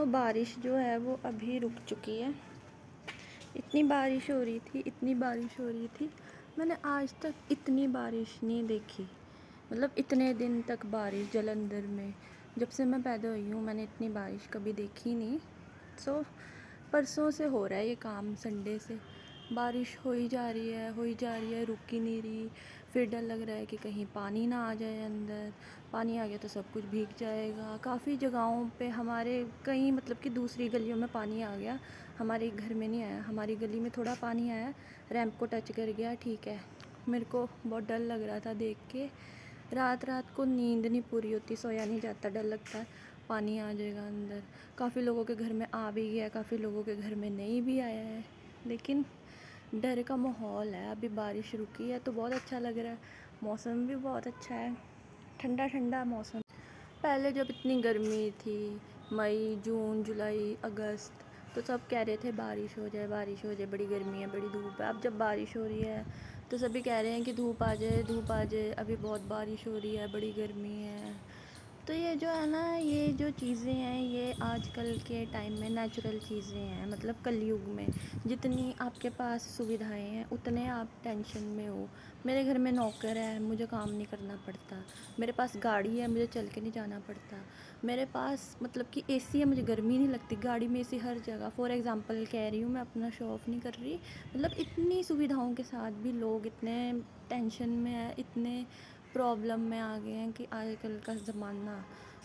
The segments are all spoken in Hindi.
बारिश जो है वो अभी रुक चुकी है। इतनी बारिश हो रही थी, इतनी बारिश हो रही थी, मैंने आज तक इतनी बारिश नहीं देखी। मतलब इतने दिन तक बारिश जालंधर में, जब से मैं पैदा हुई हूँ मैंने इतनी बारिश कभी देखी नहीं। परसों से हो रहा है ये काम, संडे से बारिश हो ही जा रही है, हो ही जा रही है, रुक ही नहीं रही। फिर डर लग रहा है कि कहीं पानी ना आ जाए अंदर, पानी आ गया तो सब कुछ भीग जाएगा। काफ़ी जगहों पे हमारे कई मतलब कि दूसरी गलियों में पानी आ गया, हमारे घर में नहीं आया। हमारी गली में थोड़ा पानी आया, रैंप को टच कर गया, ठीक है। मेरे को बहुत डर लग रहा था देख के। रात रात को नींद नहीं पूरी होती, सोया नहीं जाता, डर लगता है पानी आ जाएगा अंदर। काफ़ी लोगों के घर में आ भी गया, काफ़ी लोगों के घर में नहीं भी आया है, लेकिन डर का माहौल है। अभी बारिश रुकी है तो बहुत अच्छा लग रहा है, मौसम भी बहुत अच्छा है, ठंडा ठंडा मौसम। पहले जब इतनी गर्मी थी, मई जून जुलाई अगस्त, तो सब कह रहे थे बारिश हो जाए, बारिश हो जाए, बड़ी गर्मी है, बड़ी धूप है। अब जब बारिश हो रही है तो सभी कह रहे हैं कि धूप आ जाए, धूप आ जाए। अभी बहुत बारिश हो रही है, बड़ी गर्मी है। तो ये जो है ना, ये जो चीज़ें हैं ये आजकल के टाइम में नेचुरल चीज़ें हैं। मतलब कलयुग में जितनी आपके पास सुविधाएं हैं उतने आप टेंशन में हो। मेरे घर में नौकर है, मुझे काम नहीं करना पड़ता। मेरे पास गाड़ी है, मुझे चल के नहीं जाना पड़ता। मेरे पास मतलब कि एसी है, मुझे गर्मी नहीं लगती। गाड़ी में एसी हर जगह, फॉर एग्ज़ाम्पल कह रही हूँ मैं, अपना शो ऑफ नहीं कर रही। मतलब इतनी सुविधाओं के साथ भी लोग इतने टेंशन में है, इतने प्रॉब्लम में आ गए हैं कि आजकल का ज़माना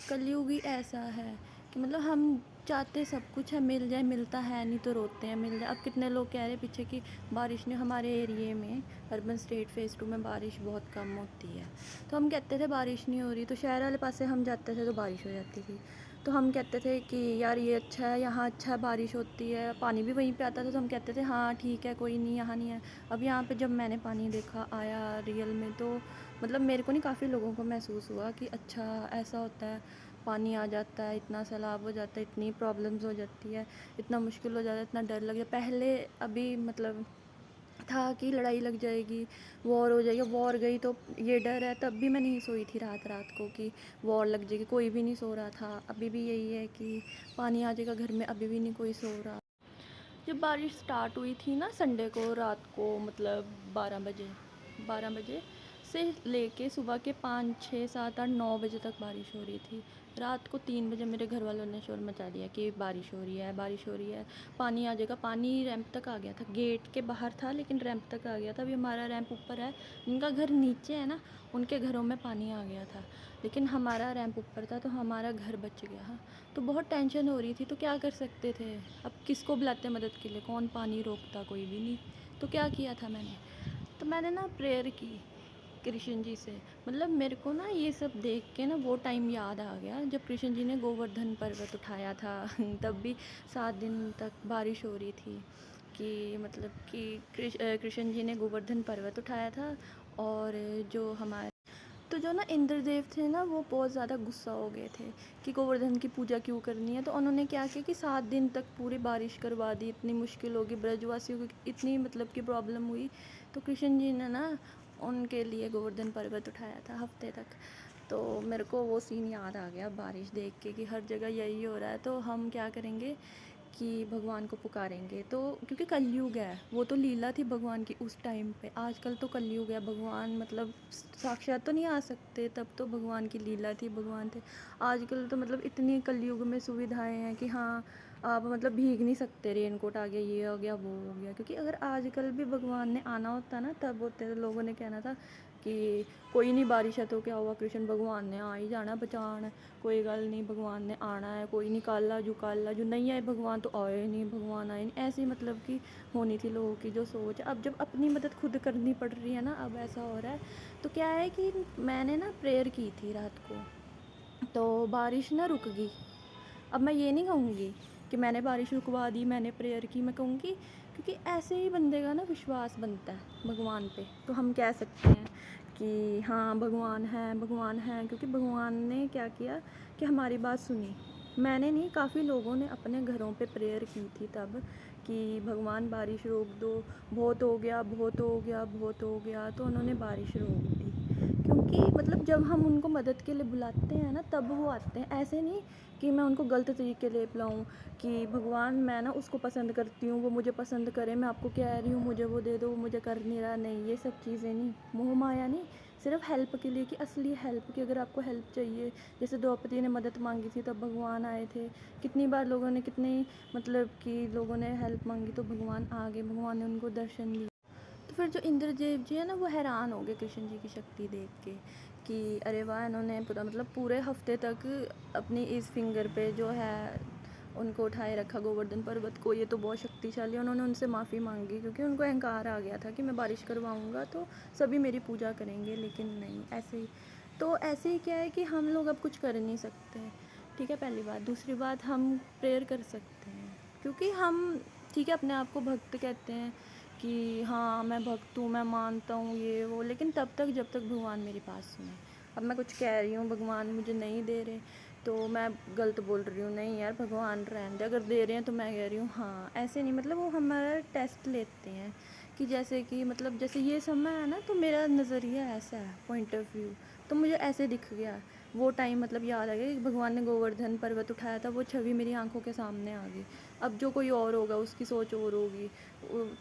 कलयुग ही ऐसा है कि मतलब हम चाहते सब कुछ है, मिल जाए, मिलता है नहीं तो रोते हैं मिल जाए। अब कितने लोग कह रहे पीछे कि बारिश ने हमारे एरिए में, अर्बन स्टेट फेज़ 2 में बारिश बहुत कम होती है। तो हम कहते थे बारिश नहीं हो रही, तो शहर वाले पासे हम जाते थे तो बारिश हो जाती थी। तो हम कहते थे कि यार ये अच्छा है, यहाँ अच्छा है, बारिश होती है, पानी भी वहीं पे आता था। तो हम कहते थे हाँ ठीक है, कोई नहीं, यहाँ नहीं है। अब यहाँ पे जब मैंने पानी देखा आया रियल में, तो मतलब मेरे को नहीं, काफ़ी लोगों को महसूस हुआ कि अच्छा ऐसा होता है, पानी आ जाता है, इतना सैलाब हो जाता है, इतनी प्रॉब्लम्स हो जाती है, इतना मुश्किल हो जाता है, इतना डर लग जाता है। पहले अभी मतलब था कि लड़ाई लग जाएगी, वॉर हो जाएगी, वॉर गई तो ये डर है। तब भी मैं नहीं सोई थी रात रात को कि वॉर लग जाएगी, कोई भी नहीं सो रहा था। अभी भी यही है कि पानी आ जाएगा घर में, अभी भी नहीं कोई सो रहा। जब बारिश स्टार्ट हुई थी ना संडे को रात को, मतलब 12 बजे से लेके सुबह के 5 6 7 8 9 बजे तक बारिश हो रही थी। रात को 3 बजे मेरे घर वालों ने शोर मचा दिया कि बारिश हो रही है, बारिश हो रही है, पानी आ जाएगा। पानी रैंप तक आ गया था, गेट के बाहर था लेकिन रैंप तक आ गया था। अभी हमारा रैंप ऊपर है, जिनका घर नीचे है ना उनके घरों में पानी आ गया था, लेकिन हमारा रैंप ऊपर था तो हमारा घर बच गया। हाँ, तो बहुत टेंशन हो रही थी। तो क्या कर सकते थे, अब किसको बुलाते मदद के लिए, कौन पानी रोकता, कोई भी नहीं। तो क्या किया था मैंने, तो मैंने ना प्रेयर की कृष्ण जी से। मतलब मेरे को ना ये सब देख के ना वो टाइम याद आ गया जब कृष्ण जी ने गोवर्धन पर्वत उठाया था तब भी 7 दिन तक बारिश हो रही थी। कि मतलब कि कृष्ण जी ने गोवर्धन पर्वत उठाया था, और जो हमारे तो जो ना इंद्रदेव थे ना वो बहुत ज़्यादा गुस्सा हो गए थे कि गोवर्धन की पूजा क्यों करनी है। तो उन्होंने क्या किया कि 7 दिन तक पूरी बारिश करवा दी। इतनी मुश्किल होगी, ब्रजवासियों को इतनी मतलब की प्रॉब्लम हुई, तो कृष्ण जी ने ना उनके लिए गोवर्धन पर्वत उठाया था हफ्ते तक। तो मेरे को वो सीन याद आ गया बारिश देख के कि हर जगह यही हो रहा है। तो हम क्या करेंगे कि भगवान को पुकारेंगे। तो क्योंकि कलयुग है, वो तो लीला थी भगवान की उस टाइम पे, आजकल तो कलयुग है, भगवान मतलब साक्षात तो नहीं आ सकते, तब तो भगवान की लीला थी, भगवान थे। आजकल तो मतलब इतनी कलयुग में सुविधाएं हैं कि हाँ आप मतलब भीग नहीं सकते, रेनकोट आ गया, ये हो गया, वो हो गया। क्योंकि अगर आजकल भी भगवान ने आना होता ना तब होते, तो लोगों ने कहना था कि कोई नहीं बारिश है तो क्या हुआ, कृष्ण भगवान ने आ ही जाना बचाना, कोई गल नहीं, भगवान ने आना है, कोई नहीं, काला जो नहीं आए भगवान तो आए नहीं, भगवान आए नहीं, ऐसी मतलब कि होनी थी लोगों की जो सोच। अब जब अपनी मदद खुद करनी पड़ रही है ना, अब ऐसा हो रहा है। तो क्या है कि मैंने ना प्रेयर की थी रात को, तो बारिश ना रुक गई। अब मैं ये नहीं कहूँगी कि मैंने बारिश रुकवा दी, मैंने प्रेयर की, मैं कहूँगी क्योंकि ऐसे ही बंदे का ना विश्वास बनता है भगवान पे। तो हम कह सकते हैं कि हाँ भगवान है, भगवान है, क्योंकि भगवान ने क्या किया कि हमारी बात सुनी। मैंने नहीं, काफ़ी लोगों ने अपने घरों पे प्रेयर की थी तब कि भगवान बारिश रोक दो, बहुत हो गया, बहुत हो गया, बहुत हो गया। तो उन्होंने बारिश रोक दी, क्योंकि कि मतलब जब हम उनको मदद के लिए बुलाते हैं ना तब वो आते हैं, ऐसे नहीं कि मैं उनको गलत तरीके ले बुलाऊँ कि भगवान मैं ना उसको पसंद करती हूँ वो मुझे पसंद करे, मैं आपको कह रही हूँ मुझे वो दे दो, वो मुझे कर नहीं रहा, नहीं ये सब चीज़ें नहीं, मोह माया नहीं, सिर्फ हेल्प के लिए कि असली हेल्प की अगर आपको हेल्प चाहिए। जैसे द्रौपदी ने मदद मांगी थी तब भगवान आए थे, कितनी बार लोगों ने कितनी मतलब कि लोगों ने हेल्प मांगी तो भगवान आ गए, भगवान ने उनको दर्शन दिए। तो फिर जो इंद्रदेव जी है ना वो हैरान हो गए कृष्ण जी की शक्ति देख के कि अरे वाह, इन्होंने पूरा मतलब पूरे हफ्ते तक अपनी इस फिंगर पे जो है उनको उठाए रखा गोवर्धन पर्वत को, ये तो बहुत शक्तिशाली है। उन्होंने उनसे माफ़ी मांगी क्योंकि उनको अहंकार आ गया था कि मैं बारिश करवाऊँगा तो सभी मेरी पूजा करेंगे, लेकिन नहीं ऐसे ही। तो ऐसे ही क्या है कि हम लोग अब कुछ कर नहीं सकते, ठीक है, पहली बात। दूसरी बात, हम प्रेयर कर सकते हैं क्योंकि हम ठीक है अपने आप को भक्त कहते हैं कि हाँ मैं भक्त हूँ, मैं मानता हूँ ये वो, लेकिन तब तक जब तक भगवान मेरी बात सुने। अब मैं कुछ कह रही हूँ भगवान मुझे नहीं दे रहे तो मैं गलत बोल रही हूँ, नहीं यार भगवान रहने दे, अगर दे रहे हैं तो मैं कह रही हूँ हाँ, ऐसे नहीं। मतलब वो हमारा टेस्ट लेते हैं कि जैसे कि मतलब जैसे ये समय है ना तो मेरा नज़रिया ऐसा है, पॉइंट ऑफ व्यू, तो मुझे ऐसे दिख गया वो टाइम, मतलब याद आ गया कि भगवान ने गोवर्धन पर्वत उठाया था, वो छवि मेरी आंखों के सामने आ गई। अब जो कोई और होगा उसकी सोच और होगी,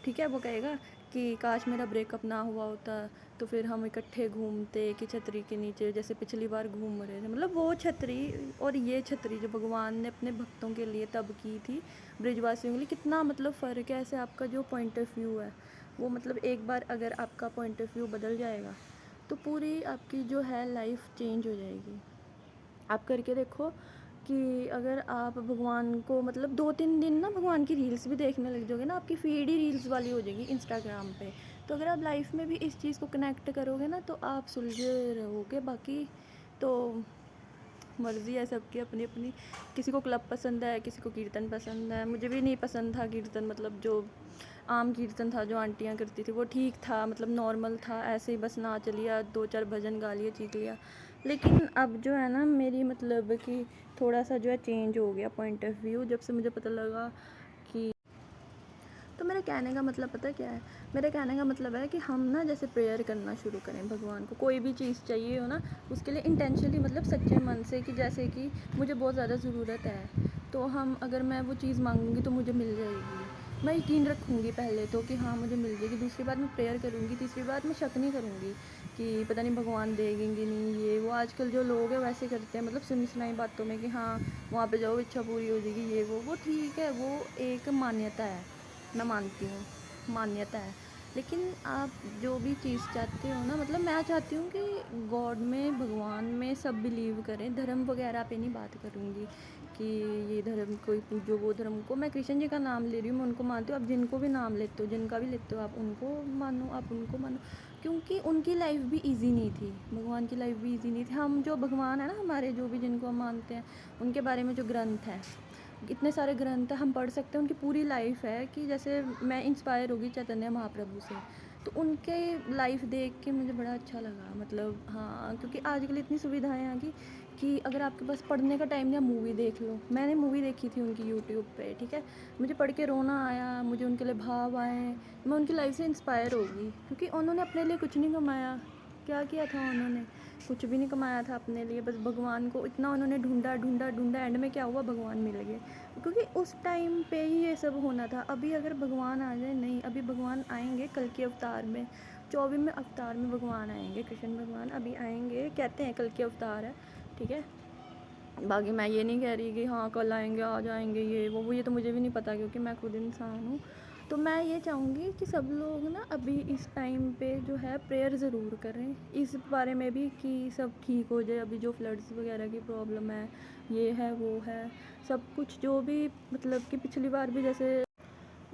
ठीक है, वो कहेगा कि काश मेरा ब्रेकअप ना हुआ होता तो फिर हम इकट्ठे घूमते कि छतरी के नीचे जैसे पिछली बार घूम रहे थे। मतलब वो छतरी और ये छतरी जो भगवान ने अपने भक्तों के लिए तब की थी, ब्रिजवासियों के लिए, कितना मतलब फ़र्क है। ऐसे आपका जो पॉइंट ऑफ व्यू है वो मतलब एक बार अगर आपका पॉइंट ऑफ व्यू बदल जाएगा तो पूरी आपकी जो है लाइफ चेंज हो जाएगी। आप करके देखो कि अगर आप भगवान को मतलब 2-3 दिन ना भगवान की रील्स भी देखने लग जाओगे ना, आपकी फीड ही रील्स वाली हो जाएगी इंस्टाग्राम पे। तो अगर आप लाइफ में भी इस चीज़ को कनेक्ट करोगे ना तो आप सुलझे रहोगे। बाकी तो मर्ज़ी है सबकी अपनी अपनी, किसी को क्लब पसंद है, किसी को कीर्तन पसंद है। मुझे भी नहीं पसंद था कीर्तन, मतलब जो आम कीर्तन था जो आंटियाँ करती थी वो ठीक था, मतलब नॉर्मल था, ऐसे ही बस नाच लिया, 2-4 भजन गा लिए, चीख लिया। लेकिन अब जो है ना मेरी मतलब कि थोड़ा सा जो है चेंज हो गया पॉइंट ऑफ व्यू जब से मुझे पता लगा कि, तो मेरे कहने का मतलब पता क्या है, मेरे कहने का मतलब है कि हम ना जैसे प्रेयर करना शुरू करें भगवान को, कोई भी चीज़ चाहिए हो ना उसके लिए इंटेंशनली, मतलब सच्चे मन से कि जैसे कि मुझे बहुत ज़्यादा ज़रूरत है तो हम अगर मैं वो चीज़ मांगूंगी तो मुझे मिल जाएगी, मैं यकीन रखूँगी पहले तो कि हाँ मुझे मिल जाएगी। दूसरी बात मैं प्रेयर करूँगी। तीसरी बात मैं शक नहीं करूँगी कि पता नहीं भगवान देंगे नहीं, ये वो आजकल जो लोग हैं वैसे करते हैं, मतलब सुनी सुनाई बातों में कि हाँ वहाँ पे जाओ इच्छा पूरी हो जाएगी, ये वो ठीक है, वो एक मान्यता है, मैं मानती हूँ मान्यता है। लेकिन आप जो भी चीज़ चाहते हो ना, मतलब मैं चाहती हूँ कि गॉड में, भगवान में सब बिलीव करें। धर्म वगैरह पे नहीं बात करूँगी कि ये धर्म कोई पूजो वो धर्म को, मैं कृष्ण जी का नाम ले रही हूँ, मैं उनको मानती हूँ। आप जिनको भी नाम लेते हो, जिनका भी लेते हो, आप उनको मानो, आप उनको मानो, क्योंकि उनकी लाइफ भी इजी नहीं थी, भगवान की लाइफ भी इजी नहीं थी। हम जो भगवान है ना हमारे, जो भी जिनको हम मानते हैं, उनके बारे में जो ग्रंथ हैं, इतने सारे ग्रंथ हम पढ़ सकते हैं, उनकी पूरी लाइफ है कि जैसे मैं इंस्पायर होगी चैतन्य महाप्रभु से, तो उनके लाइफ देख के मुझे बड़ा अच्छा लगा। मतलब हाँ, क्योंकि आजकल इतनी सुविधाएं आ गई कि अगर आपके पास पढ़ने का टाइम नहीं, आप मूवी देख लो। मैंने मूवी देखी थी उनकी यूट्यूब पे, ठीक है, मुझे पढ़ के रोना आया, मुझे उनके लिए भाव आए, मैं उनकी लाइफ से इंस्पायर होगी क्योंकि उन्होंने अपने लिए कुछ नहीं कमाया। क्या किया था उन्होंने? कुछ भी नहीं कमाया था अपने लिए, बस भगवान को इतना उन्होंने ढूंढा ढूंढा ढूंढा, एंड में क्या हुआ, भगवान मिल गए, क्योंकि उस टाइम पे ही ये सब होना था। अभी अगर भगवान आ जाए, नहीं, अभी भगवान आएंगे कल के अवतार में, 24वें अवतार में भगवान आएंगे, कृष्ण भगवान अभी आएंगे, कहते हैं कल के अवतार है, ठीक है। बाकी मैं ये नहीं कह रही कि हाँ कल आएंगे, आ जाएंगे, ये वो ये तो मुझे भी नहीं पता क्योंकि मैं खुद इंसान हूँ। तो मैं ये चाहूँगी कि सब लोग ना अभी इस टाइम पे जो है प्रेयर ज़रूर करें इस बारे में भी कि सब ठीक हो जाए। अभी जो फ्लड्स वगैरह की प्रॉब्लम है, ये है वो है, सब कुछ जो भी, मतलब कि पिछली बार भी जैसे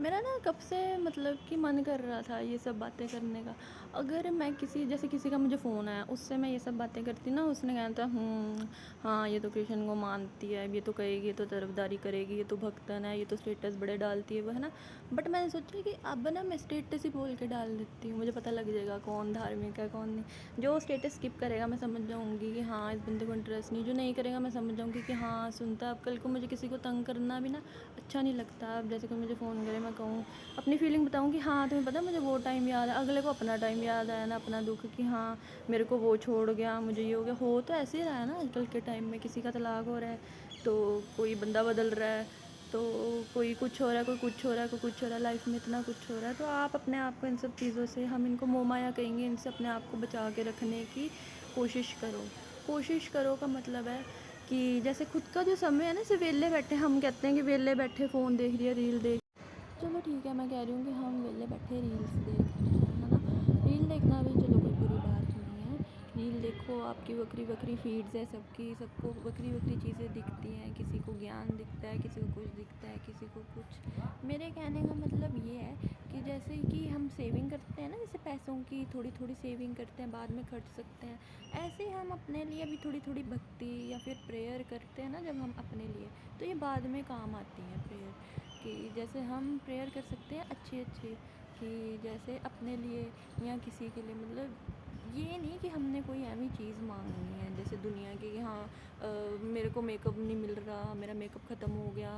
मेरा ना कब से मतलब कि मन कर रहा था ये सब बातें करने का। अगर मैं किसी, जैसे किसी का मुझे फ़ोन आया, उससे मैं ये सब बातें करती ना, उसने कहना था हाँ ये तो कृष्ण को मानती है, ये तो कहेगी, ये तो तरफदारी करेगी, ये तो भक्तन है, ये तो स्टेटस बड़े डालती है वो, है ना। बट मैंने सोचा कि अब ना मैं स्टेटस ही बोल के डाल देती हूँ, मुझे पता लग जाएगा कौन धार्मिक है कौन नहीं। जो स्टेटस स्किप करेगा मैं समझ जाऊँगी कि हाँ इस बंदे को इंटरेस्ट नहीं, जो नहीं करेगा मैं समझ जाऊँगी कि हाँ सुनता। अब कल को मुझे किसी को तंग करना भी ना अच्छा नहीं लगता। अब जैसे कोई मुझे फ़ोन करे, मैं कहूँ अपनी फीलिंग बताऊँ कि हाँ तुम्हें पता है मुझे वो टाइम याद है, अगले को अपना टाइम याद आया ना अपना दुख कि हाँ मेरे को वो छोड़ गया, मुझे ये हो गया। हो तो ऐसे ही रहा है ना आजकल के टाइम में, किसी का तलाक हो रहा है तो कोई बंदा बदल रहा है, तो कोई कुछ हो रहा है, कोई कुछ हो रहा है, कोई कुछ हो रहा है, लाइफ में इतना कुछ हो रहा है। तो आप अपने आप को इन सब चीज़ों से, हम इनको मोह माया कहेंगे, इनसे अपने आप को बचा के रखने की कोशिश करो। कोशिश करो का मतलब है कि जैसे खुद का जो समय है ना, जैसे वेले बैठे, हम कहते हैं कि वेले बैठे फ़ोन देख रही है, रील देख, चलो ठीक है, मैं कह रही हूँ कि हम वेले बैठे रील्स देख रहे हैं, है ना। रील देखना भी चलो कोई बुरी बात नहीं है। रील देखो, आपकी बकरी बकरी फीड्स है सबकी, सबको बकरी बकरी चीज़ें दिखती हैं, किसी को ज्ञान दिखता है, किसी को कुछ दिखता है, किसी को कुछ। मेरे कहने का मतलब ये है कि जैसे कि हम सेविंग करते हैं ना, जैसे पैसों की थोड़ी थोड़ी सेविंग करते हैं, बाद में खर्च सकते हैं, ऐसे ही हम अपने लिए भी थोड़ी थोड़ी भक्ति या फिर प्रेयर करते हैं ना जब हम अपने लिए, तो ये बाद में काम आती है प्रेयर। कि जैसे हम प्रेयर कर सकते हैं अच्छे अच्छे, कि जैसे अपने लिए या किसी के लिए, मतलब ये नहीं कि हमने कोई ऐसी चीज़ मांगनी है जैसे दुनिया की, कि हाँ मेरे को मेकअप नहीं मिल रहा, मेरा मेकअप ख़त्म हो गया,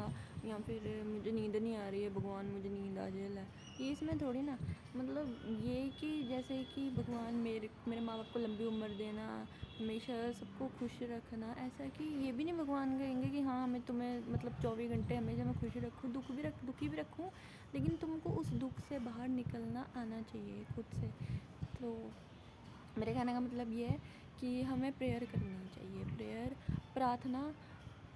या फिर मुझे नींद नहीं आ रही है, भगवान मुझे नींद आ जाए, ये इसमें थोड़ी ना। मतलब ये कि जैसे कि भगवान मेरे माँ बाप को लंबी उम्र देना, हमेशा सबको खुश रखना, ऐसा कि ये भी नहीं भगवान कहेंगे कि हाँ मैं तुम्हें मतलब 24 घंटे हमेशा मैं खुश रखूँ, दुखी भी रखूँ, लेकिन तुमको उस दुख से बाहर निकलना आना चाहिए खुद से। तो मेरे कहने का मतलब ये है कि हमें प्रेयर करनी चाहिए, प्रेयर, प्रार्थना,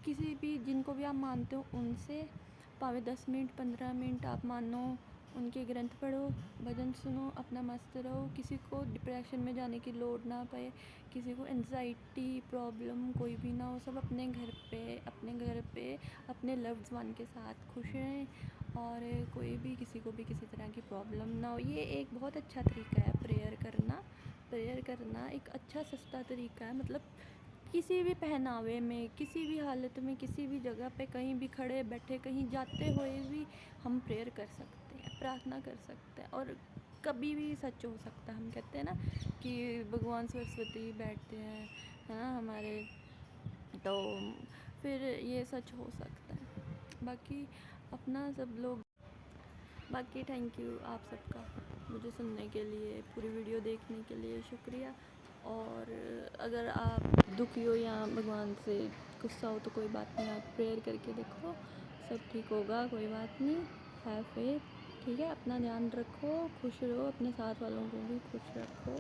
किसी भी जिनको भी आप मानते हो उनसे, पावे 10 मिनट 15 मिनट आप मानो, उनके ग्रंथ पढ़ो, भजन सुनो, अपना मस्त रहो, किसी को डिप्रेशन में जाने की लोड़ ना पाए, किसी को एंजाइटी प्रॉब्लम कोई भी ना हो, सब अपने घर पे अपने लव्ड वन के साथ खुश रहें, और कोई भी किसी को भी किसी तरह की प्रॉब्लम ना हो। ये एक बहुत अच्छा तरीका है प्रेयर करना। प्रेयर करना एक अच्छा सस्ता तरीका है, मतलब किसी भी पहनावे में, किसी भी हालत में, किसी भी जगह पे, कहीं भी खड़े बैठे, कहीं जाते हुए भी हम प्रेयर कर सकते हैं, प्रार्थना कर सकते हैं, और कभी भी सच हो सकता है। हम कहते हैं ना कि भगवान सरस्वती बैठते हैं, है ना हमारे, तो फिर ये सच हो सकता है। बाकी अपना सब लोग, बाकी थैंक यू आप सबका मुझे सुनने के लिए, पूरी वीडियो देखने के लिए शुक्रिया। और अगर आप दुखी हो या भगवान से गुस्सा हो तो कोई बात नहीं, आप प्रेयर करके देखो, सब ठीक होगा, कोई बात नहीं, हैव फेथ। ठीक है, अपना ध्यान रखो, खुश रहो, अपने साथ वालों को भी खुश रखो।